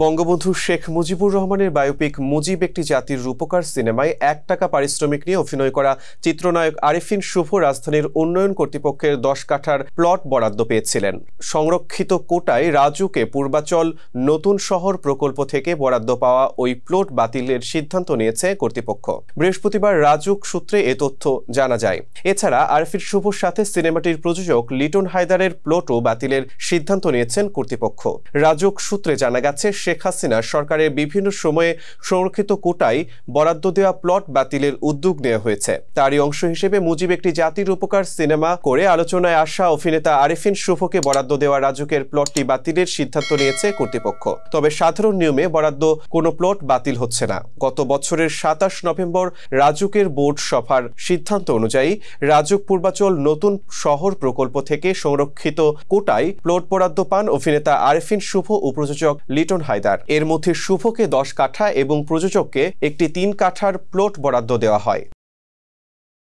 বঙ্গবন্ধু শেখ মুজিবুর রহমানের বায়োপিক মুজিব একটি জাতির রূপকার সিনেমায় ৳1 পারিশ্রমিক নিয়ে অভিনয় করা চিত্রনায়ক আরেফিন শুভ রাজধানীর উন্নয়ন কর্তৃপক্ষের 10 কাঠার প্লট বরাদ্দ পেয়েছিলেন। সংরক্ষিত কোটায় রাজুকে পূর্বাচল নতুন শহর প্রকল্প থেকে বরাদ্দ পাওয়া ওই প্লট বাতিলের সিদ্ধান্ত নিয়েছে কর্তৃপক্ষ। বৃহস্পতিবার রাজুক সূত্রে এ তথ্য জানা যায়। এছাড়া আরেফিন শুভর সাথে সিনেমাটির প্রযোজক লিটন হায়দারের প্লটও বাতিলের সিদ্ধান্ত নিয়েছেন কর্তৃপক্ষ। রাজুক সূত্রে জানা গেছে, শেখ হাসিনা সরকারের বিভিন্ন সময়ে সংরক্ষিত কোটায় বরাদ্দ দেওয়া প্লট বাতিলের উদ্যোগ নেওয়া হয়েছে। তারই অংশ হিসেবে মুজিব একটি জাতির উপকার সিনেমা করে আলোচনায় আসা অভিনেতা আরেফিন শুভকে বরাদ্দ দেওয়া রাজুকের প্লটটি বাতিলের সিদ্ধান্ত নিয়েছে কর্তৃপক্ষ। তবে সাধারণ নিয়মে বরাদ্দ কোনো প্লট বাতিল হচ্ছে না। গত বছরের 27 নভেম্বর রাজুকের বোর্ড সভার সিদ্ধান্ত অনুযায়ী রাজুক পূর্বাচল নতুন শহর প্রকল্প থেকে সংরক্ষিত কোটায় প্লট বরাদ্দ পান অভিনেতা আরেফিন শুভ ও প্রযোজক লিটন হায়দার। এর মধ্যে শুভকে 10 কাঠা এবং প্রযোজককে একটি 3 কাঠার প্লট বরাদ্দ দেওয়া হয়।